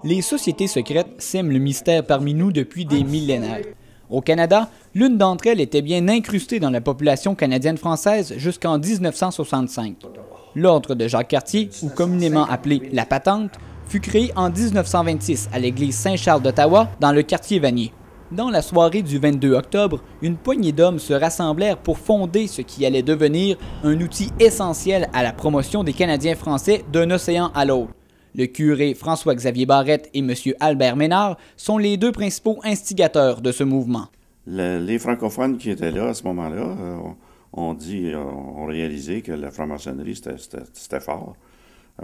Les sociétés secrètes sèment le mystère parmi nous depuis des millénaires. Au Canada, l'une d'entre elles était bien incrustée dans la population canadienne-française jusqu'en 1965. L'Ordre de Jacques-Cartier, ou communément appelé la Patente, fut créé en 1926 à l'église Saint-Charles d'Ottawa, dans le quartier Vanier. Dans la soirée du 22 octobre, une poignée d'hommes se rassemblèrent pour fonder ce qui allait devenir un outil essentiel à la promotion des Canadiens français d'un océan à l'autre. Le curé François-Xavier Barrette et M. Albert Ménard sont les deux principaux instigateurs de ce mouvement. Les francophones qui étaient là à ce moment-là ont réalisé que la franc-maçonnerie, c'était fort.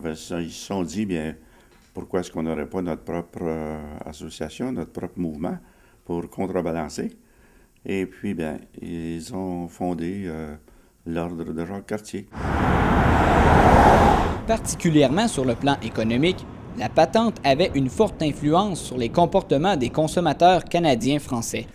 Ils se sont dit, bien, pourquoi est-ce qu'on n'aurait pas notre propre association, notre propre mouvement pour contrebalancer? Et puis, bien, ils ont fondé l'Ordre de Jacques-Cartier. Particulièrement sur le plan économique, la Patente avait une forte influence sur les comportements des consommateurs canadiens-français.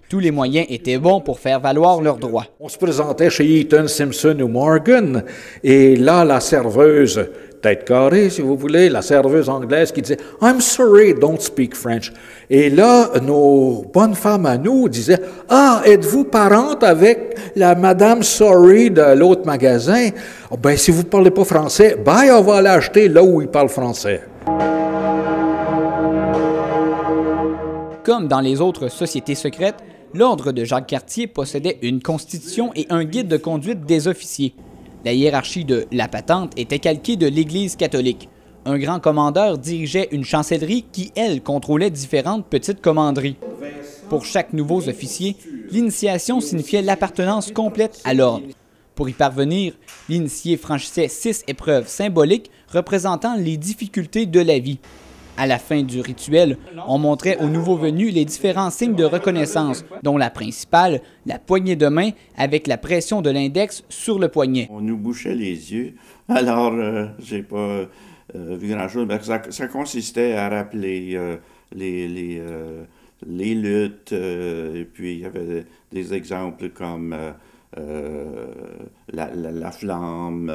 Tous les moyens étaient bons pour faire valoir leurs droits. On se présentait chez Eaton, Simpson ou Morgan, et là, la serveuse, tête carrée si vous voulez, la serveuse anglaise qui disait « I'm sorry, don't speak French ». Et là, nos bonnes femmes à nous disaient « Ah, êtes-vous parente avec la Madame Sorry de l'autre magasin? Oh, ben, si vous ne parlez pas français, ben, on va l'acheter là où il parle français. » Comme dans les autres sociétés secrètes, l'Ordre de Jacques-Cartier possédait une constitution et un guide de conduite des officiers. La hiérarchie de la Patente était calquée de l'Église catholique. Un grand commandeur dirigeait une chancellerie qui, elle, contrôlait différentes petites commanderies. Pour chaque nouveau officier, l'initiation signifiait l'appartenance complète à l'ordre. Pour y parvenir, l'initié franchissait 6 épreuves symboliques représentant les difficultés de la vie. À la fin du rituel, on montrait aux nouveaux venus les différents signes de reconnaissance, dont la principale, la poignée de main avec la pression de l'index sur le poignet. On nous bouchait les yeux, alors j'ai pas vu grand-chose. Ça consistait à rappeler les luttes, et puis il y avait des exemples comme la flamme,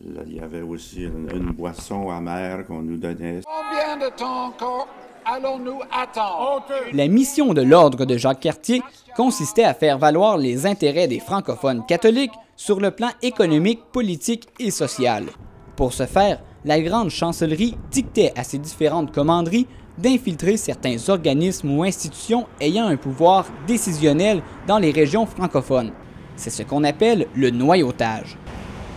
il y avait aussi une boisson amère qu'on nous donnait. Combien de temps encore allons-nous attendre? La mission de l'Ordre de Jacques-Cartier consistait à faire valoir les intérêts des francophones catholiques sur le plan économique, politique et social. Pour ce faire, la grande chancellerie dictait à ses différentes commanderies d'infiltrer certains organismes ou institutions ayant un pouvoir décisionnel dans les régions francophones. C'est ce qu'on appelle le noyautage.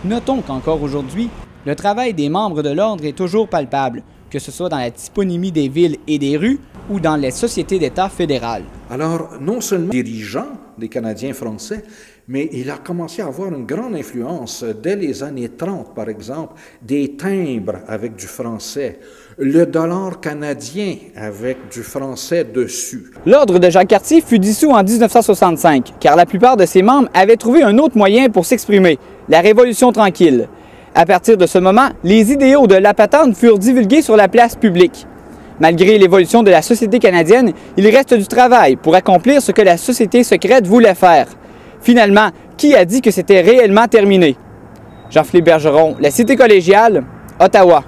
Notons qu'encore aujourd'hui, le travail des membres de l'Ordre est toujours palpable, que ce soit dans la toponymie des villes et des rues ou dans les sociétés d'État fédérales. Alors, non seulement dirigeant des Canadiens français, mais il a commencé à avoir une grande influence dès les années 30, par exemple, des timbres avec du français, le dollar canadien avec du français dessus. L'Ordre de Jacques-Cartier fut dissous en 1965, car la plupart de ses membres avaient trouvé un autre moyen pour s'exprimer, la Révolution tranquille. À partir de ce moment, les idéaux de la Patente furent divulgués sur la place publique. Malgré l'évolution de la société canadienne, il reste du travail pour accomplir ce que la société secrète voulait faire. Finalement, qui a dit que c'était réellement terminé? Jean-Philippe Bergeron, La Cité collégiale, Ottawa.